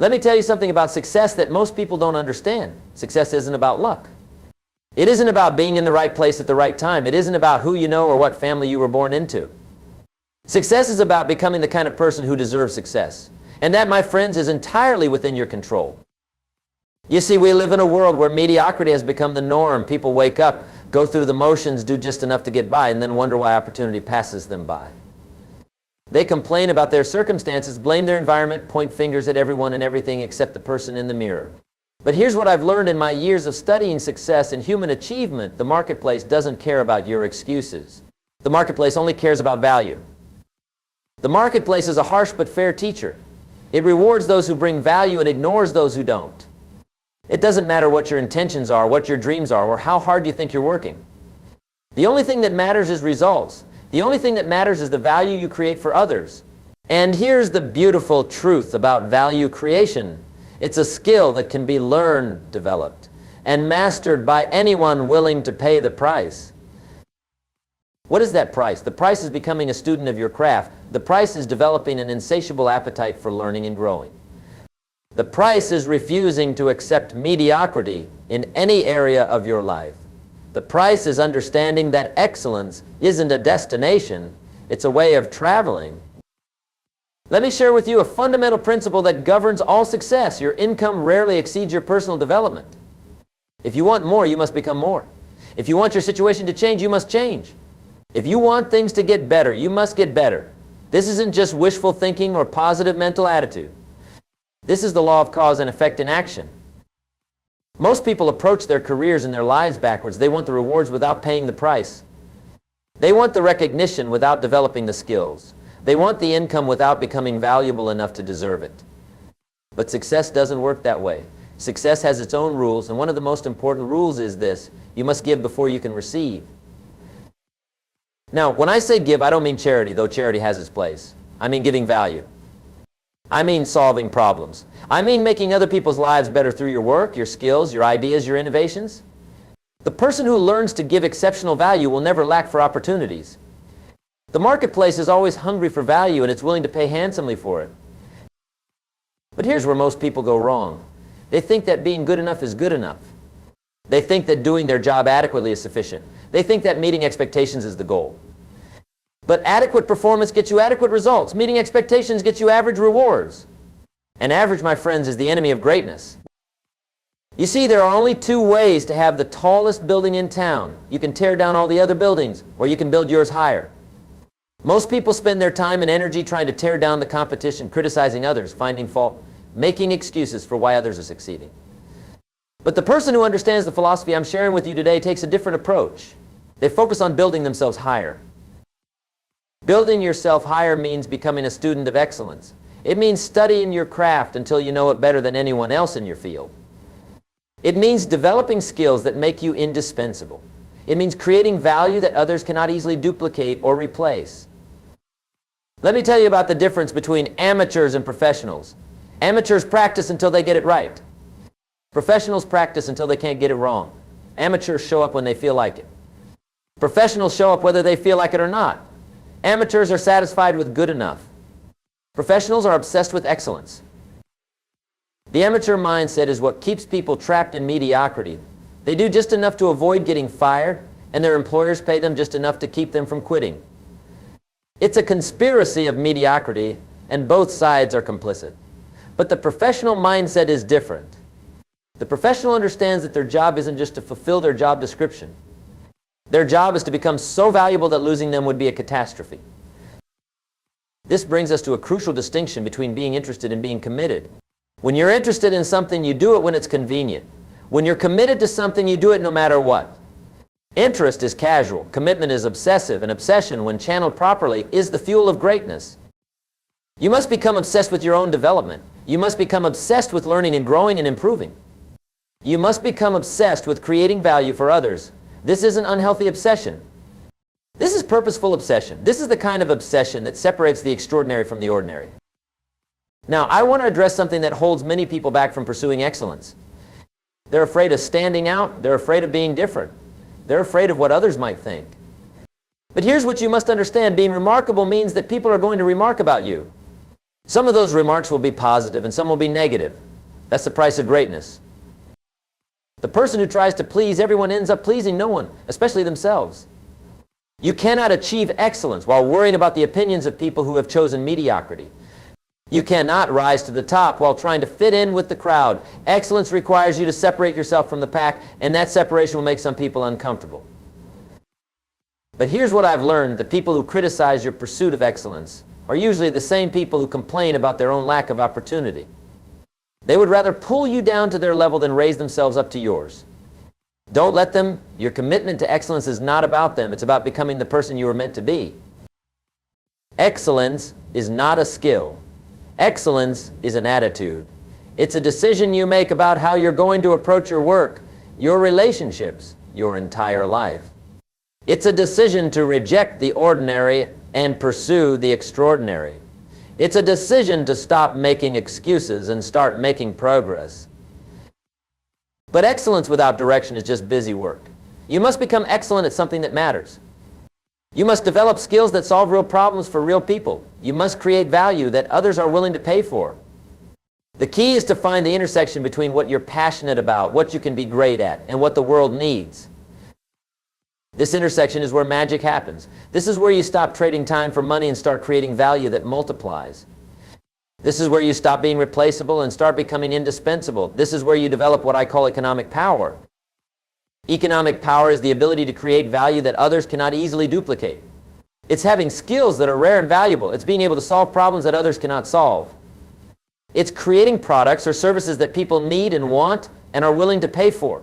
Let me tell you something about success that most people don't understand. Success isn't about luck. It isn't about being in the right place at the right time. It isn't about who you know or what family you were born into. Success is about becoming the kind of person who deserves success. And that, my friends, is entirely within your control. You see, we live in a world where mediocrity has become the norm. People wake up, go through the motions, do just enough to get by, and then wonder why opportunity passes them by. They complain about their circumstances, blame their environment, point fingers at everyone and everything except the person in the mirror. But here's what I've learned in my years of studying success and human achievement. The marketplace doesn't care about your excuses. The marketplace only cares about value. The marketplace is a harsh but fair teacher. It rewards those who bring value and ignores those who don't. It doesn't matter what your intentions are, what your dreams are, or how hard you think you're working. The only thing that matters is results. The only thing that matters is the value you create for others. And here's the beautiful truth about value creation. It's a skill that can be learned, developed, and mastered by anyone willing to pay the price. What is that price? The price is becoming a student of your craft. The price is developing an insatiable appetite for learning and growing. The price is refusing to accept mediocrity in any area of your life. The price is understanding that excellence isn't a destination, it's a way of traveling. Let me share with you a fundamental principle that governs all success. Your income rarely exceeds your personal development. If you want more, you must become more. If you want your situation to change, you must change. If you want things to get better, you must get better. This isn't just wishful thinking or positive mental attitude. This is the law of cause and effect in action. Most people approach their careers and their lives backwards. They want the rewards without paying the price. They want the recognition without developing the skills. They want the income without becoming valuable enough to deserve it. But success doesn't work that way. Success has its own rules, and one of the most important rules is this: you must give before you can receive. Now, when I say give, I don't mean charity, though charity has its place. I mean giving value. I mean solving problems. I mean making other people's lives better through your work, your skills, your ideas, your innovations. The person who learns to give exceptional value will never lack for opportunities. The marketplace is always hungry for value, and it's willing to pay handsomely for it. But here's where most people go wrong. They think that being good enough is good enough. They think that doing their job adequately is sufficient. They think that meeting expectations is the goal. But adequate performance gets you adequate results. Meeting expectations gets you average rewards. And average, my friends, is the enemy of greatness. You see, there are only two ways to have the tallest building in town. You can tear down all the other buildings, or you can build yours higher. Most people spend their time and energy trying to tear down the competition, criticizing others, finding fault, making excuses for why others are succeeding. But the person who understands the philosophy I'm sharing with you today takes a different approach. They focus on building themselves higher. Building yourself higher means becoming a student of excellence. It means studying your craft until you know it better than anyone else in your field. It means developing skills that make you indispensable. It means creating value that others cannot easily duplicate or replace. Let me tell you about the difference between amateurs and professionals. Amateurs practice until they get it right. Professionals practice until they can't get it wrong. Amateurs show up when they feel like it. Professionals show up whether they feel like it or not. Amateurs are satisfied with good enough. Professionals are obsessed with excellence. The amateur mindset is what keeps people trapped in mediocrity. They do just enough to avoid getting fired, and their employers pay them just enough to keep them from quitting. It's a conspiracy of mediocrity, and both sides are complicit. But the professional mindset is different. The professional understands that their job isn't just to fulfill their job description. Their job is to become so valuable that losing them would be a catastrophe. This brings us to a crucial distinction between being interested and being committed. When you're interested in something, you do it when it's convenient. When you're committed to something, you do it no matter what. Interest is casual. Commitment is obsessive. And obsession, when channeled properly, is the fuel of greatness. You must become obsessed with your own development. You must become obsessed with learning and growing and improving. You must become obsessed with creating value for others. This is an unhealthy obsession. This is purposeful obsession. This is the kind of obsession that separates the extraordinary from the ordinary. Now, I want to address something that holds many people back from pursuing excellence. They're afraid of standing out. They're afraid of being different. They're afraid of what others might think. But here's what you must understand. Being remarkable means that people are going to remark about you. Some of those remarks will be positive and some will be negative. That's the price of greatness. The person who tries to please everyone ends up pleasing no one, especially themselves. You cannot achieve excellence while worrying about the opinions of people who have chosen mediocrity. You cannot rise to the top while trying to fit in with the crowd. Excellence requires you to separate yourself from the pack, and that separation will make some people uncomfortable. But here's what I've learned. The people who criticize your pursuit of excellence are usually the same people who complain about their own lack of opportunity. They would rather pull you down to their level than raise themselves up to yours. Don't let them. Your commitment to excellence is not about them. It's about becoming the person you were meant to be. Excellence is not a skill. Excellence is an attitude. It's a decision you make about how you're going to approach your work, your relationships, your entire life. It's a decision to reject the ordinary and pursue the extraordinary. It's a decision to stop making excuses and start making progress. But excellence without direction is just busy work. You must become excellent at something that matters. You must develop skills that solve real problems for real people. You must create value that others are willing to pay for. The key is to find the intersection between what you're passionate about, what you can be great at, and what the world needs. This intersection is where magic happens. This is where you stop trading time for money and start creating value that multiplies. This is where you stop being replaceable and start becoming indispensable. This is where you develop what I call economic power. Economic power is the ability to create value that others cannot easily duplicate. It's having skills that are rare and valuable. It's being able to solve problems that others cannot solve. It's creating products or services that people need and want and are willing to pay for.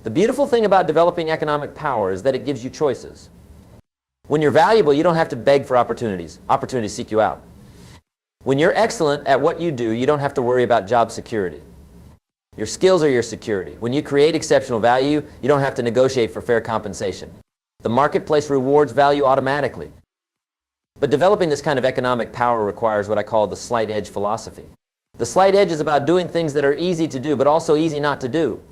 The beautiful thing about developing economic power is that it gives you choices. When you're valuable, you don't have to beg for opportunities. Opportunities seek you out. When you're excellent at what you do, you don't have to worry about job security. Your skills are your security. When you create exceptional value, you don't have to negotiate for fair compensation. The marketplace rewards value automatically. But developing this kind of economic power requires what I call the slight edge philosophy. The slight edge is about doing things that are easy to do, but also easy not to do.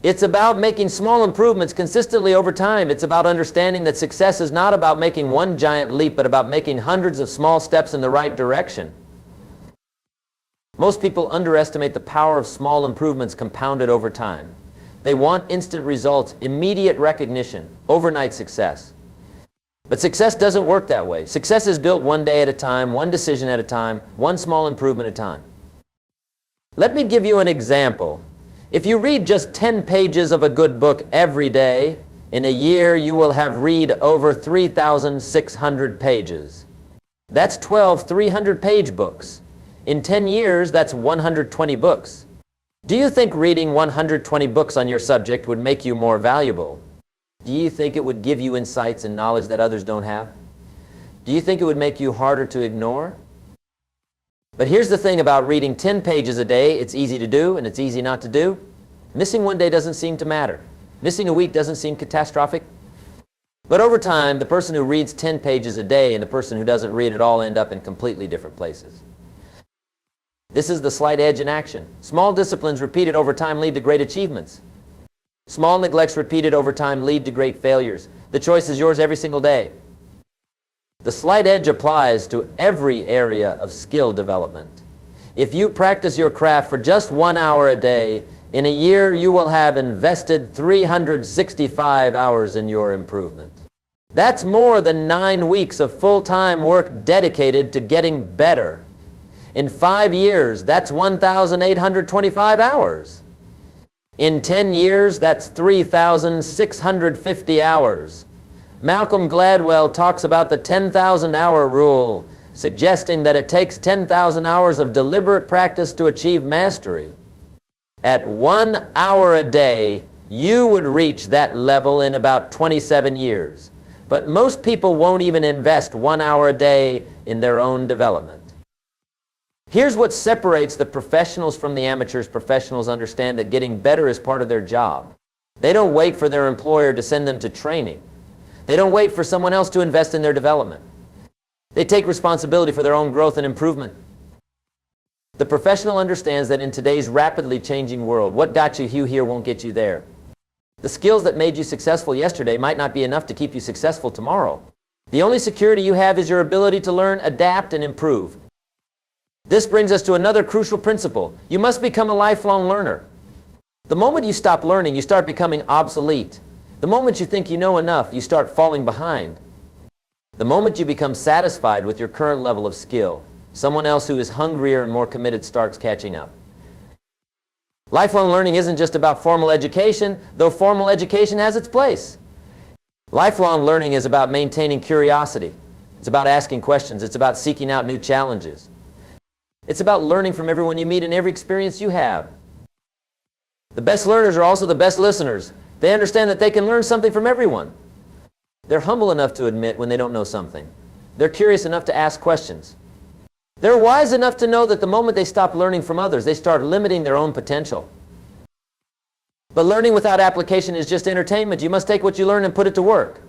It's about making small improvements consistently over time. It's about understanding that success is not about making one giant leap, but about making hundreds of small steps in the right direction. Most people underestimate the power of small improvements compounded over time. They want instant results, immediate recognition, overnight success. But success doesn't work that way. Success is built one day at a time, one decision at a time, one small improvement at a time. Let me give you an example. If you read just 10 pages of a good book every day, in a year you will have read over 3,600 pages. That's 12 300-page books. In 10 years, that's 120 books. Do you think reading 120 books on your subject would make you more valuable? Do you think it would give you insights and knowledge that others don't have? Do you think it would make you harder to ignore? But here's the thing about reading 10 pages a day. It's easy to do and it's easy not to do. Missing one day doesn't seem to matter. Missing a week doesn't seem catastrophic. But over time, the person who reads 10 pages a day and the person who doesn't read at all end up in completely different places. This is the slight edge in action. Small disciplines repeated over time lead to great achievements. Small neglects repeated over time lead to great failures. The choice is yours every single day. The slight edge applies to every area of skill development. If you practice your craft for just 1 hour a day, in a year you will have invested 365 hours in your improvement. That's more than 9 weeks of full-time work dedicated to getting better. In 5 years, that's 1,825 hours. In 10 years, that's 3,650 hours. Malcolm Gladwell talks about the 10,000-hour rule, suggesting that it takes 10,000 hours of deliberate practice to achieve mastery. At 1 hour a day, you would reach that level in about 27 years. But most people won't even invest 1 hour a day in their own development. Here's what separates the professionals from the amateurs. Professionals understand that getting better is part of their job. They don't wait for their employer to send them to training. They don't wait for someone else to invest in their development. They take responsibility for their own growth and improvement. The professional understands that in today's rapidly changing world, what got you here won't get you there. The skills that made you successful yesterday might not be enough to keep you successful tomorrow. The only security you have is your ability to learn, adapt, and improve. This brings us to another crucial principle. You must become a lifelong learner. The moment you stop learning, you start becoming obsolete. The moment you think you know enough, you start falling behind. The moment you become satisfied with your current level of skill, someone else who is hungrier and more committed starts catching up. Lifelong learning isn't just about formal education, though formal education has its place. Lifelong learning is about maintaining curiosity. It's about asking questions. It's about seeking out new challenges. It's about learning from everyone you meet and every experience you have. The best learners are also the best listeners. They understand that they can learn something from everyone. They're humble enough to admit when they don't know something. They're curious enough to ask questions. They're wise enough to know that the moment they stop learning from others, they start limiting their own potential. But learning without application is just entertainment. You must take what you learn and put it to work.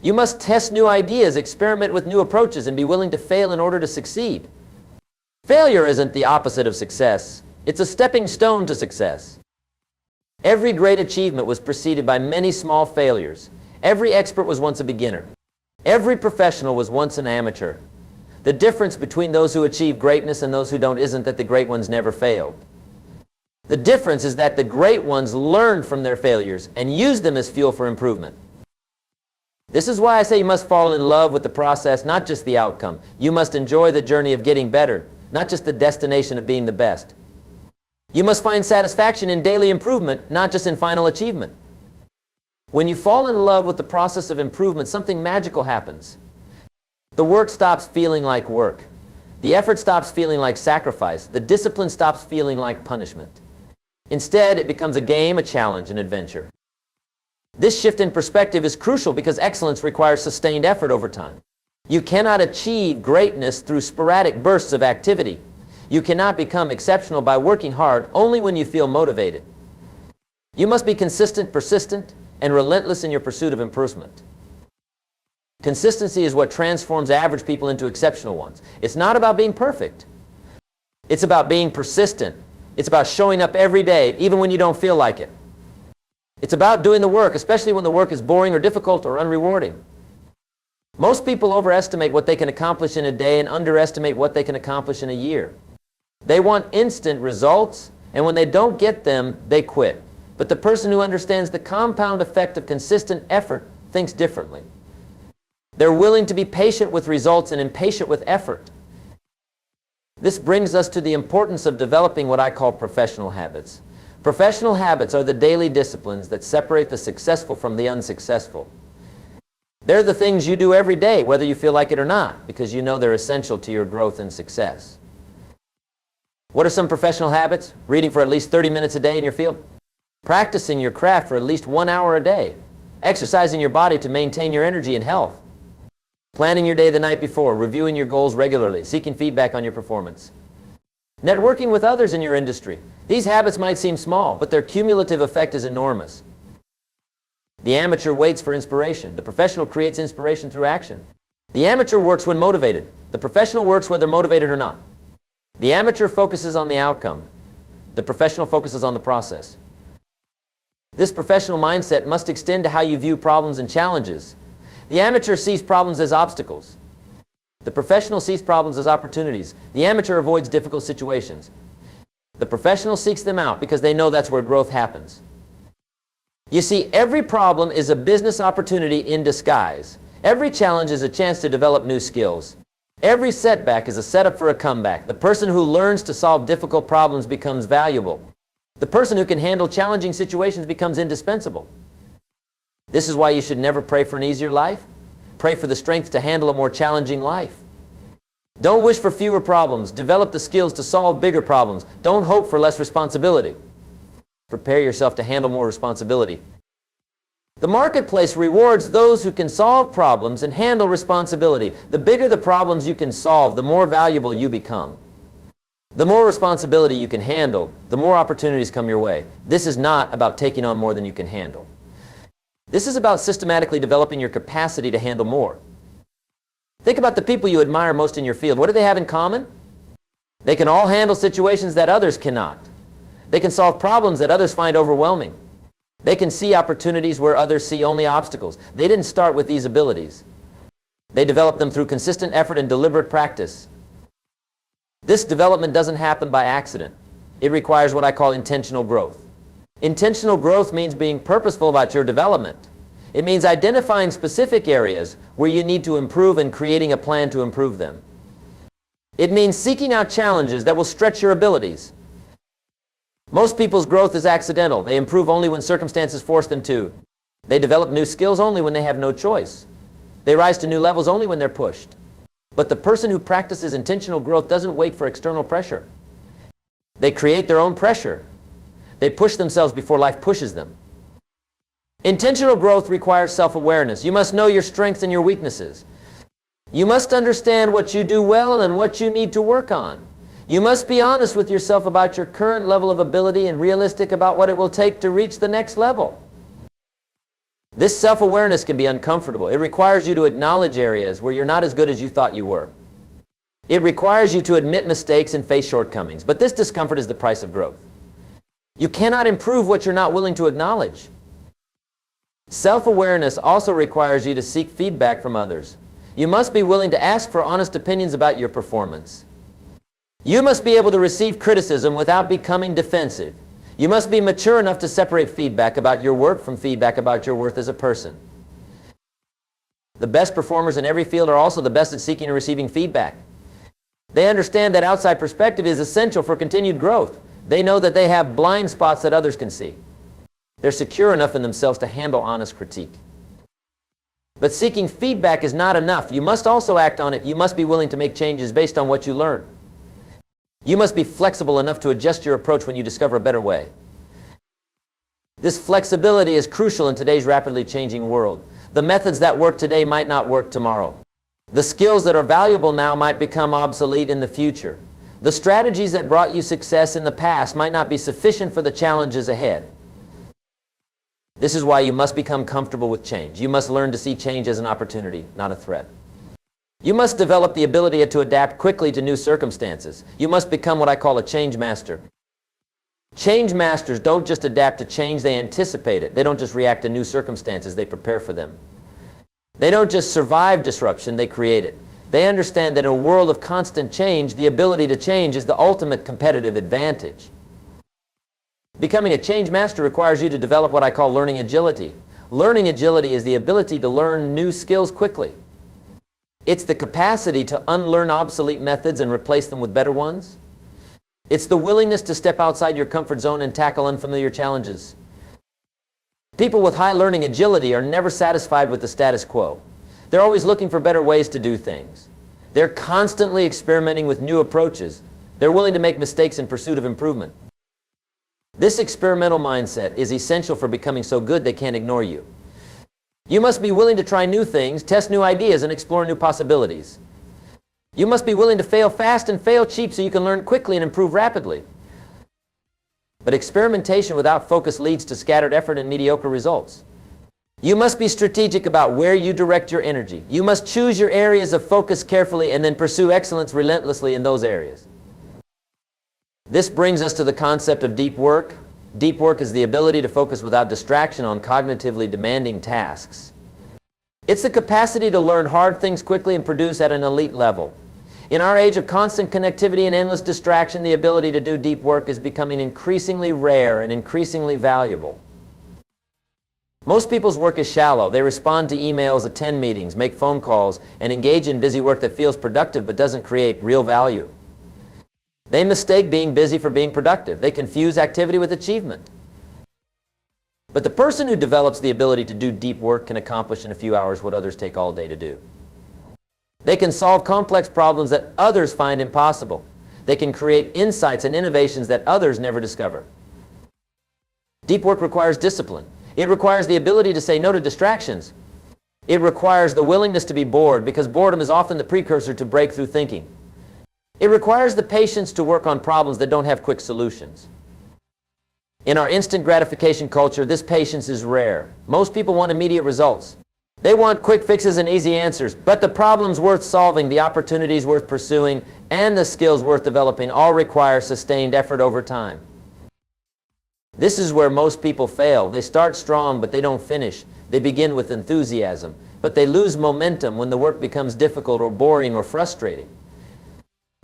You must test new ideas, experiment with new approaches, and be willing to fail in order to succeed. Failure isn't the opposite of success. It's a stepping stone to success. Every great achievement was preceded by many small failures. Every expert was once a beginner. Every professional was once an amateur. The difference between those who achieve greatness and those who don't isn't that the great ones never failed. The difference is that the great ones learned from their failures and used them as fuel for improvement. This is why I say you must fall in love with the process, not just the outcome. You must enjoy the journey of getting better, not just the destination of being the best. You must find satisfaction in daily improvement, not just in final achievement. When you fall in love with the process of improvement, something magical happens. The work stops feeling like work. The effort stops feeling like sacrifice. The discipline stops feeling like punishment. Instead, it becomes a game, a challenge, an adventure. This shift in perspective is crucial because excellence requires sustained effort over time. You cannot achieve greatness through sporadic bursts of activity. You cannot become exceptional by working hard only when you feel motivated. You must be consistent, persistent, and relentless in your pursuit of improvement. Consistency is what transforms average people into exceptional ones. It's not about being perfect. It's about being persistent. It's about showing up every day, even when you don't feel like it. It's about doing the work, especially when the work is boring or difficult or unrewarding. Most people overestimate what they can accomplish in a day and underestimate what they can accomplish in a year. They want instant results, and when they don't get them, they quit. But the person who understands the compound effect of consistent effort thinks differently. They're willing to be patient with results and impatient with effort. This brings us to the importance of developing what I call professional habits. Professional habits are the daily disciplines that separate the successful from the unsuccessful. They're the things you do every day, whether you feel like it or not, because you know they're essential to your growth and success. What are some professional habits? Reading for at least 30 minutes a day in your field. Practicing your craft for at least 1 hour a day. Exercising your body to maintain your energy and health. Planning your day the night before. Reviewing your goals regularly. Seeking feedback on your performance. Networking with others in your industry. These habits might seem small, but their cumulative effect is enormous. The amateur waits for inspiration. The professional creates inspiration through action. The amateur works when motivated. The professional works whether motivated or not. The amateur focuses on the outcome. The professional focuses on the process. This professional mindset must extend to how you view problems and challenges. The amateur sees problems as obstacles. The professional sees problems as opportunities. The amateur avoids difficult situations. The professional seeks them out because they know that's where growth happens. You see, every problem is a business opportunity in disguise. Every challenge is a chance to develop new skills. Every setback is a setup for a comeback. The person who learns to solve difficult problems becomes valuable. The person who can handle challenging situations becomes indispensable. This is why you should never pray for an easier life. Pray for the strength to handle a more challenging life. Don't wish for fewer problems. Develop the skills to solve bigger problems. Don't hope for less responsibility. Prepare yourself to handle more responsibility. The marketplace rewards those who can solve problems and handle responsibility. The bigger the problems you can solve, the more valuable you become. The more responsibility you can handle, the more opportunities come your way. This is not about taking on more than you can handle. This is about systematically developing your capacity to handle more. Think about the people you admire most in your field. What do they have in common? They can all handle situations that others cannot. They can solve problems that others find overwhelming. They can see opportunities where others see only obstacles. They didn't start with these abilities. They developed them through consistent effort and deliberate practice. This development doesn't happen by accident. It requires what I call intentional growth. Intentional growth means being purposeful about your development. It means identifying specific areas where you need to improve and creating a plan to improve them. It means seeking out challenges that will stretch your abilities. Most people's growth is accidental. They improve only when circumstances force them to. They develop new skills only when they have no choice. They rise to new levels only when they're pushed. But the person who practices intentional growth doesn't wait for external pressure. They create their own pressure. They push themselves before life pushes them. Intentional growth requires self-awareness. You must know your strengths and your weaknesses. You must understand what you do well and what you need to work on. You must be honest with yourself about your current level of ability and realistic about what it will take to reach the next level. This self-awareness can be uncomfortable. It requires you to acknowledge areas where you're not as good as you thought you were. It requires you to admit mistakes and face shortcomings. But this discomfort is the price of growth. You cannot improve what you're not willing to acknowledge. Self-awareness also requires you to seek feedback from others. You must be willing to ask for honest opinions about your performance. You must be able to receive criticism without becoming defensive. You must be mature enough to separate feedback about your work from feedback about your worth as a person. The best performers in every field are also the best at seeking and receiving feedback. They understand that outside perspective is essential for continued growth. They know that they have blind spots that others can see. They're secure enough in themselves to handle honest critique. But seeking feedback is not enough. You must also act on it. You must be willing to make changes based on what you learn. You must be flexible enough to adjust your approach when you discover a better way. This flexibility is crucial in today's rapidly changing world. The methods that work today might not work tomorrow. The skills that are valuable now might become obsolete in the future. The strategies that brought you success in the past might not be sufficient for the challenges ahead. This is why you must become comfortable with change. You must learn to see change as an opportunity, not a threat. You must develop the ability to adapt quickly to new circumstances. You must become what I call a change master. Change masters don't just adapt to change, they anticipate it. They don't just react to new circumstances, they prepare for them. They don't just survive disruption, they create it. They understand that in a world of constant change, the ability to change is the ultimate competitive advantage. Becoming a change master requires you to develop what I call learning agility. Learning agility is the ability to learn new skills quickly. It's the capacity to unlearn obsolete methods and replace them with better ones. It's the willingness to step outside your comfort zone and tackle unfamiliar challenges. People with high learning agility are never satisfied with the status quo. They're always looking for better ways to do things. They're constantly experimenting with new approaches. They're willing to make mistakes in pursuit of improvement. This experimental mindset is essential for becoming so good they can't ignore you. You must be willing to try new things, test new ideas, and explore new possibilities. You must be willing to fail fast and fail cheap so you can learn quickly and improve rapidly. But experimentation without focus leads to scattered effort and mediocre results. You must be strategic about where you direct your energy. You must choose your areas of focus carefully and then pursue excellence relentlessly in those areas. This brings us to the concept of deep work. Deep work is the ability to focus without distraction on cognitively demanding tasks. It's the capacity to learn hard things quickly and produce at an elite level. In our age of constant connectivity and endless distraction, the ability to do deep work is becoming increasingly rare and increasingly valuable. Most people's work is shallow. They respond to emails, attend meetings, make phone calls, and engage in busy work that feels productive but doesn't create real value. They mistake being busy for being productive. They confuse activity with achievement. But the person who develops the ability to do deep work can accomplish in a few hours what others take all day to do. They can solve complex problems that others find impossible. They can create insights and innovations that others never discover. Deep work requires discipline. It requires the ability to say no to distractions. It requires the willingness to be bored, because boredom is often the precursor to breakthrough thinking. It requires the patience to work on problems that don't have quick solutions. In our instant gratification culture, this patience is rare. Most people want immediate results. They want quick fixes and easy answers, but the problems worth solving, the opportunities worth pursuing, and the skills worth developing all require sustained effort over time. This is where most people fail. They start strong, but they don't finish. They begin with enthusiasm, but they lose momentum when the work becomes difficult or boring or frustrating.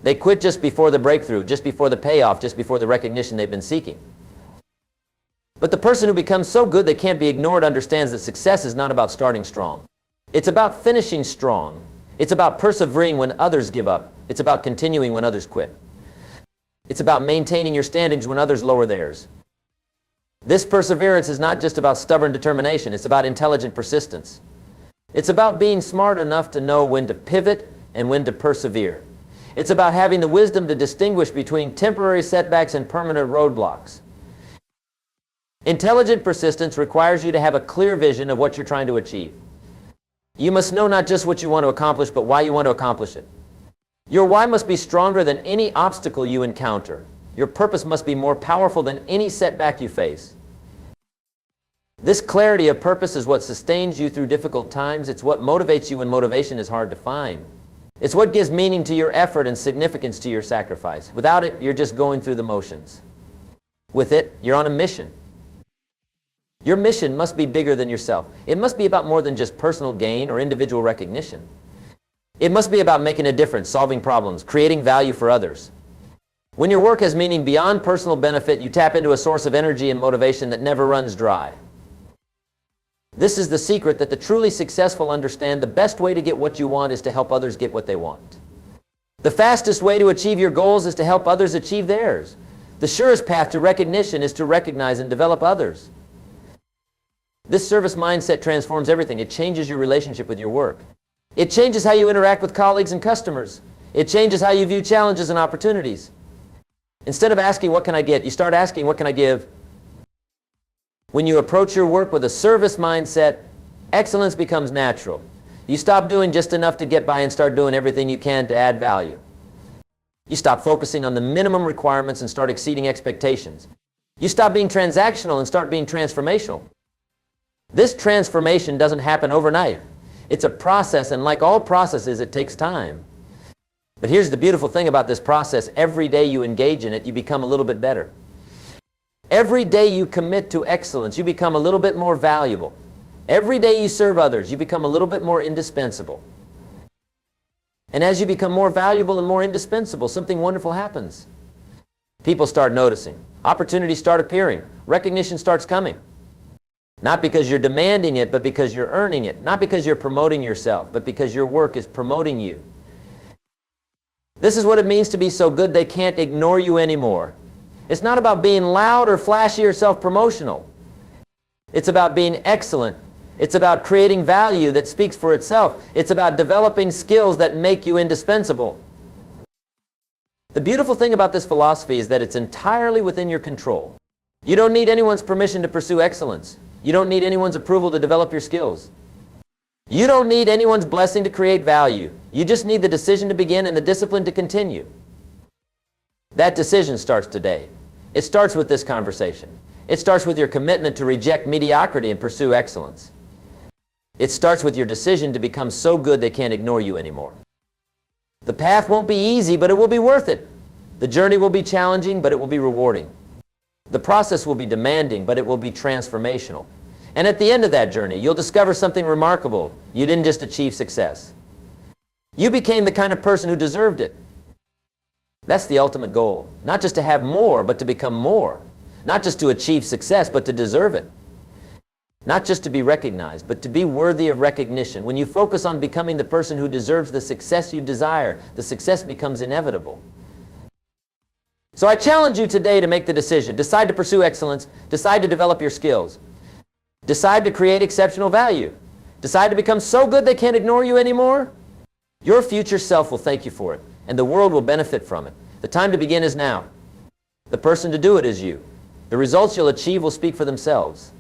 They quit just before the breakthrough, just before the payoff, just before the recognition they've been seeking. But the person who becomes so good they can't be ignored understands that success is not about starting strong. It's about finishing strong. It's about persevering when others give up. It's about continuing when others quit. It's about maintaining your standings when others lower theirs. This perseverance is not just about stubborn determination. It's about intelligent persistence. It's about being smart enough to know when to pivot and when to persevere. It's about having the wisdom to distinguish between temporary setbacks and permanent roadblocks. Intelligent persistence requires you to have a clear vision of what you're trying to achieve. You must know not just what you want to accomplish, but why you want to accomplish it. Your why must be stronger than any obstacle you encounter. Your purpose must be more powerful than any setback you face. This clarity of purpose is what sustains you through difficult times. It's what motivates you when motivation is hard to find. It's what gives meaning to your effort and significance to your sacrifice. Without it, you're just going through the motions. With it, you're on a mission. Your mission must be bigger than yourself. It must be about more than just personal gain or individual recognition. It must be about making a difference, solving problems, creating value for others. When your work has meaning beyond personal benefit, you tap into a source of energy and motivation that never runs dry. This is the secret that the truly successful understand. The best way to get what you want is to help others get what they want. The fastest way to achieve your goals is to help others achieve theirs. The surest path to recognition is to recognize and develop others. This service mindset transforms everything. It changes your relationship with your work. It changes how you interact with colleagues and customers. It changes how you view challenges and opportunities. Instead of asking, what can I get? You start asking, what can I give? When you approach your work with a service mindset, excellence becomes natural. You stop doing just enough to get by and start doing everything you can to add value. You stop focusing on the minimum requirements and start exceeding expectations. You stop being transactional and start being transformational. This transformation doesn't happen overnight. It's a process, and like all processes, it takes time. But here's the beautiful thing about this process. Every day you engage in it, you become a little bit better. Every day you commit to excellence, you become a little bit more valuable. Every day you serve others, you become a little bit more indispensable. And as you become more valuable and more indispensable, something wonderful happens. People start noticing. Opportunities start appearing. Recognition starts coming. Not because you're demanding it, but because you're earning it. Not because you're promoting yourself, but because your work is promoting you. This is what it means to be so good they can't ignore you anymore. It's not about being loud or flashy or self-promotional. It's about being excellent. It's about creating value that speaks for itself. It's about developing skills that make you indispensable. The beautiful thing about this philosophy is that it's entirely within your control. You don't need anyone's permission to pursue excellence. You don't need anyone's approval to develop your skills. You don't need anyone's blessing to create value. You just need the decision to begin and the discipline to continue. That decision starts today. It starts with this conversation. It starts with your commitment to reject mediocrity and pursue excellence. It starts with your decision to become so good they can't ignore you anymore. The path won't be easy, but it will be worth it. The journey will be challenging, but it will be rewarding. The process will be demanding, but it will be transformational. And at the end of that journey, you'll discover something remarkable. You didn't just achieve success. You became the kind of person who deserved it. That's the ultimate goal. Not just to have more, but to become more. Not just to achieve success, but to deserve it. Not just to be recognized, but to be worthy of recognition. When you focus on becoming the person who deserves the success you desire, the success becomes inevitable. So I challenge you today to make the decision. Decide to pursue excellence. Decide to develop your skills. Decide to create exceptional value. Decide to become so good they can't ignore you anymore. Your future self will thank you for it, and the world will benefit from it. The time to begin is now. The person to do it is you. The results you'll achieve will speak for themselves.